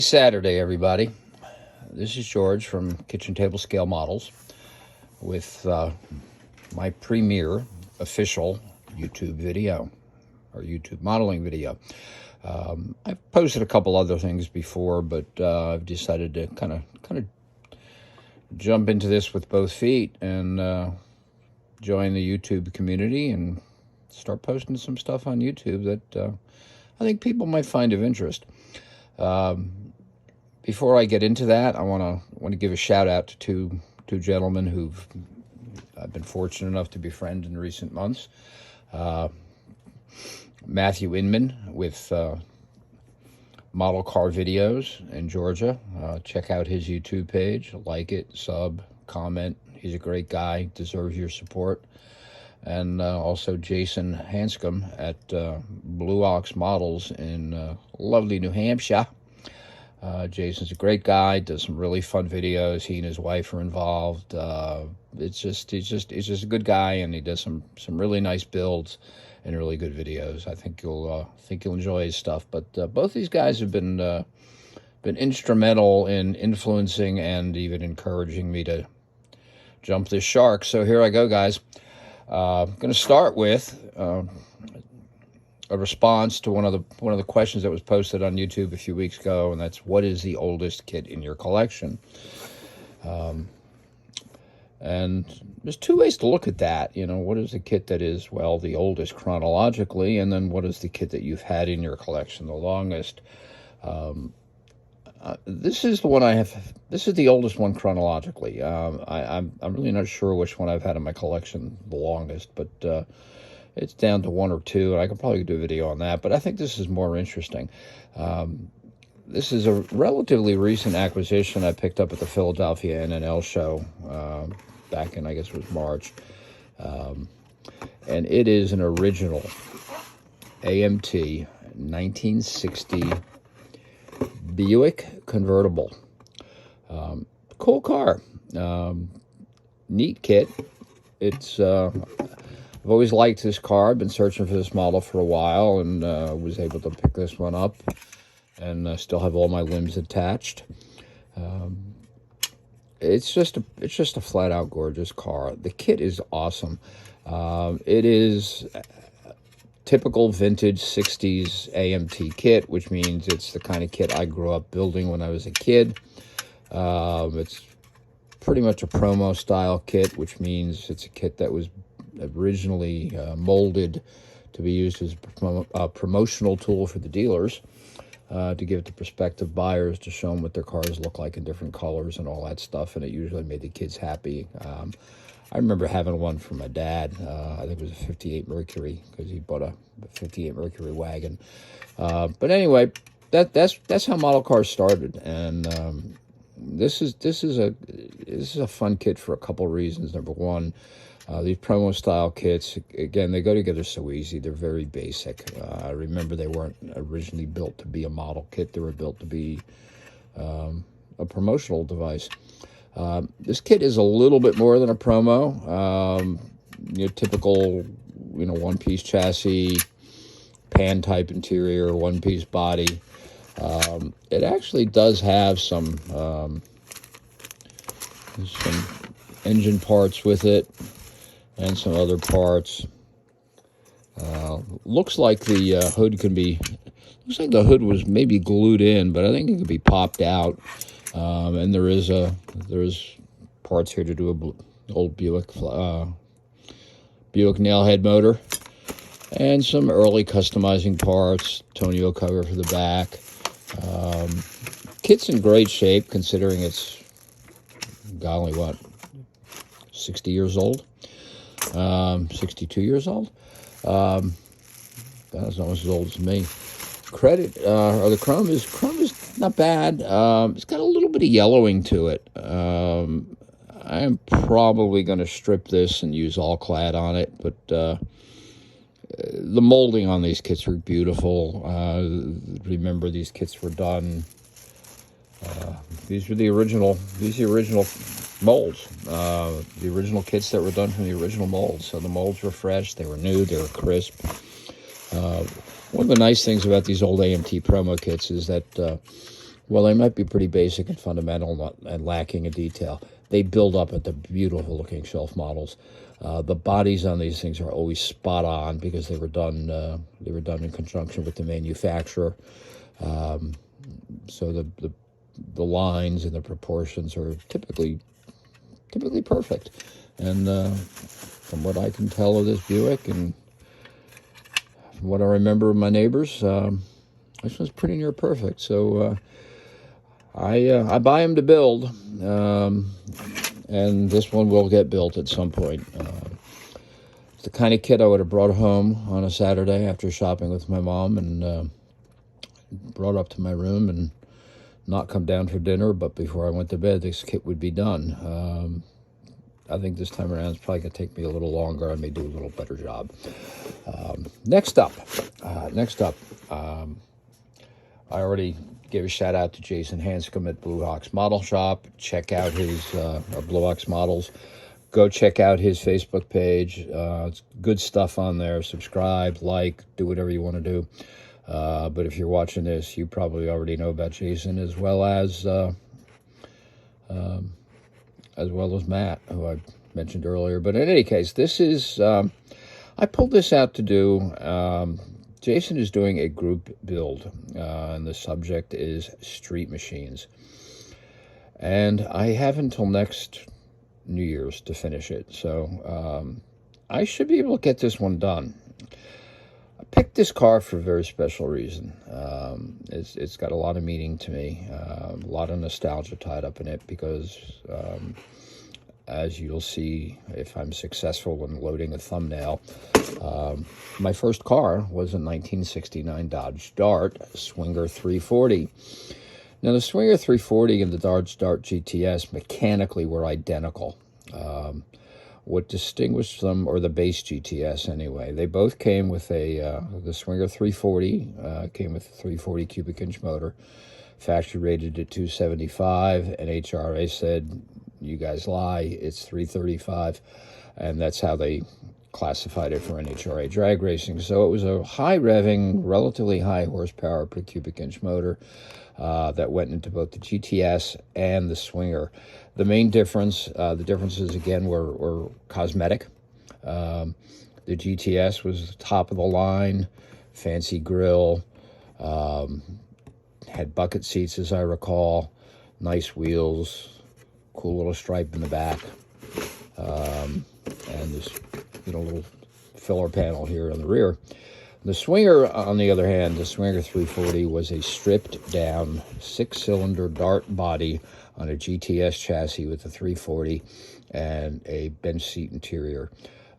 Saturday, everybody. This is George from Kitchen Table Scale Models with my premiere official YouTube video or YouTube modeling video. I've posted a couple other things before, but I've decided to kind of jump into this with both feet and join the YouTube community and start posting some stuff on YouTube that I think people might find of interest. Before I get into that, I want to give a shout out to two gentlemen who've I've been fortunate enough to befriend in recent months. Matthew Inman with Model Car Videos in Georgia. Check out his YouTube page, like it, sub, comment. He's a great guy, deserves your support. And also Jason Hanscom at Blue Ox Models in lovely New Hampshire. Jason's a great guy, does some really fun videos. He and his wife are involved. He's just a good guy, and he does some really nice builds and really good videos. I think you'll enjoy his stuff. But both these guys have been instrumental in influencing and even encouraging me to jump this shark. So here I go, guys. I'm going to start with a response to one of the questions that was posted on YouTube a few weeks ago, and that's, what is the oldest kit in your collection? And there's two ways to look at that. You know, what is the kit that is, well, the oldest chronologically, and then what is the kit that you've had in your collection the longest? This is the one I have. This is the oldest one chronologically. I'm really not sure which one I've had in my collection the longest, but it's down to one or two, and I could probably do a video on that, but I think this is more interesting. This is a relatively recent acquisition I picked up at the Philadelphia NNL show back in, I guess it was March. And it is an original AMT 1960 Buick convertible. Cool car. Neat kit. It's... I've always liked this car. I've been searching for this model for a while, and was able to pick this one up, and still have all my limbs attached. It's just a flat out gorgeous car. The kit is awesome. It is typical vintage 60s AMT kit, which means it's the kind of kit I grew up building when I was a kid. It's pretty much a promo style kit, which means it's a kit that was originally molded to be used as a promotional tool for the dealers, to give it to prospective buyers, to show them what their cars look like in different colors and all that stuff, and it usually made the kids happy. I remember having one for my dad. I think it was a 58 Mercury, because he bought a 58 Mercury wagon. But anyway, that's how model cars started, and this is a fun kit for a couple reasons. Number one, these promo style kits, again, they go together so easy. They're very basic. I remember they weren't originally built to be a model kit. They were built to be a promotional device. This kit is a little bit more than a promo. Your typical, one-piece chassis, pan-type interior, one-piece body. It actually does have some engine parts with it, and some other parts. Looks like the hood can be... Looks like the hood was maybe glued in, but I think it could be popped out. And there is parts here to do a old Buick nailhead motor, and some early customizing parts. Tonio cover for the back. Kit's in great shape considering it's, golly, what, 60 years old? 62 years old? That's almost as old as me. The chrome is not bad. It's got a little bit of yellowing to it. I am probably going to strip this and use all clad on it, but the molding on these kits are beautiful. Remember, these kits were done. These are the original molds. The original kits that were done from the original molds. So the molds were fresh. They were new. They were crisp. One of the nice things about these old AMT promo kits is that Well, they might be pretty basic and fundamental and lacking in detail. They build up at the beautiful looking shelf models. The bodies on these things are always spot on because they were done. They were done in conjunction with the manufacturer. So the lines and the proportions are typically perfect. And from what I can tell of this Buick and from what I remember of my neighbors, this one's pretty near perfect. So I buy them to build, and this one will get built at some point. It's the kind of kit I would have brought home on a Saturday after shopping with my mom and brought up to my room and not come down for dinner, but before I went to bed, this kit would be done. I think this time around it's probably going to take me a little longer. I may do a little better job. Next up, I already gave a shout out to Jason Hanscom at Blue Ox Model Shop. Check out his Blue Ox Models. Go check out his Facebook page. It's good stuff on there. Subscribe, like, do whatever you want to do. But if you're watching this, you probably already know about Jason as well as Matt, who I mentioned earlier. But in any case, this is I pulled this out to do. Jason is doing a group build, and the subject is street machines. And I have until next New Year's to finish it, so I should be able to get this one done. I picked this car for a very special reason. It's got a lot of meaning to me, a lot of nostalgia tied up in it because, as you'll see if I'm successful in loading a thumbnail, my first car was a 1969 Dodge Dart Swinger 340. Now, the Swinger 340 and the Dodge Dart GTS mechanically were identical. What distinguished them, or the base GTS anyway, they both came with the Swinger 340 came with a 340 cubic inch motor, factory rated at 275, and HRA said, you guys lie, it's 335, and that's how they classified it for NHRA drag racing. So it was a high revving, relatively high horsepower per cubic inch motor that went into both the GTS and the Swinger. The main difference, the differences again were cosmetic. The GTS was top of the line, fancy grille, had bucket seats as I recall, nice wheels, cool little stripe in the back, and this little filler panel here on the rear. The Swinger, on the other hand, the Swinger 340 was a stripped down 6-cylinder Dart body on a GTS chassis with a 340 and a bench seat interior.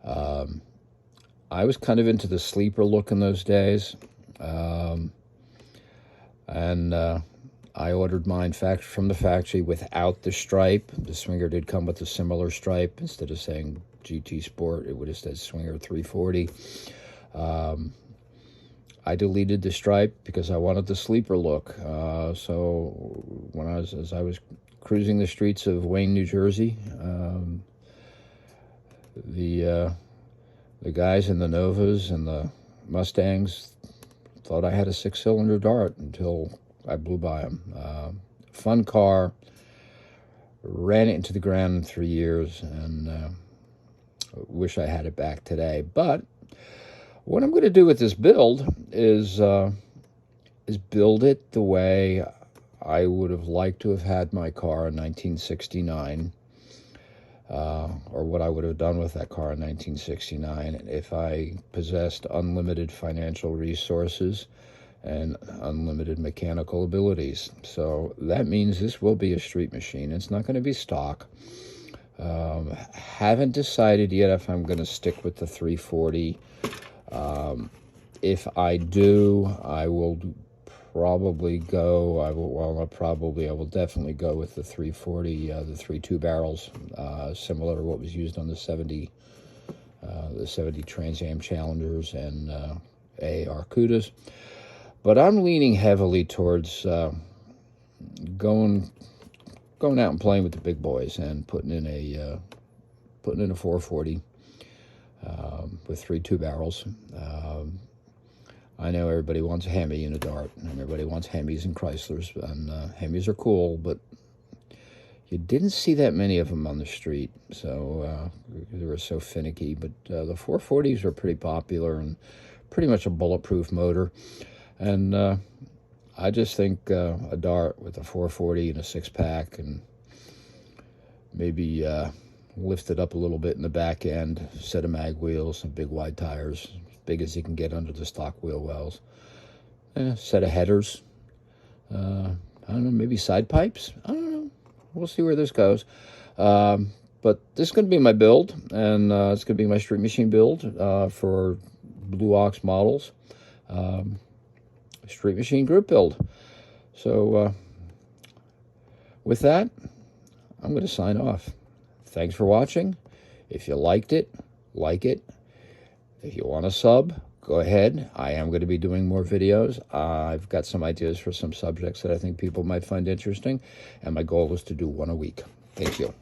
I was kind of into the sleeper look in those days, and I ordered mine from the factory without the stripe. The Swinger did come with a similar stripe. Instead of saying GT Sport, it would have said Swinger 340. I deleted the stripe because I wanted the sleeper look. So as I was cruising the streets of Wayne, New Jersey, the guys in the Novas and the Mustangs thought I had a 6-cylinder Dart until I blew by them. Fun car, ran it into the ground in 3 years, and wish I had it back today. But what I'm going to do with this build is build it the way I would have liked to have had my car in 1969, or what I would have done with that car in 1969 if I possessed unlimited financial resources and unlimited mechanical abilities. So that means this will be a street machine. It's not going to be stock. Haven't decided yet if I'm going to stick with the 340. If I do, I will probably go, I will definitely go with the 340, the 3.2 barrels, similar to what was used on the 70 Trans Am Challengers and Arcudas. But I'm leaning heavily towards going out and playing with the big boys and putting in a 440 with 3.2 barrels. I know everybody wants a Hemi and a Dart, and everybody wants Hemis and Chryslers, and Hemis are cool, but you didn't see that many of them on the street, so they were so finicky. But the 440s were pretty popular and pretty much a bulletproof motor. And I just think a Dart with a 440 and a 6-pack, and maybe lift it up a little bit in the back end, set of mag wheels, some big wide tires, as big as you can get under the stock wheel wells, set of headers, I don't know, maybe side pipes, I don't know. We'll see where this goes. But this is going to be my build, and it's going to be my Street Machine build for Blue Ox models. Street Machine group build. So with that, I'm going to sign off. Thanks for watching. If you liked it, like it. If you want to sub, go ahead. I am going to be doing more videos. I've got some ideas for some subjects that I think people might find interesting, and my goal is to do one a week. Thank you.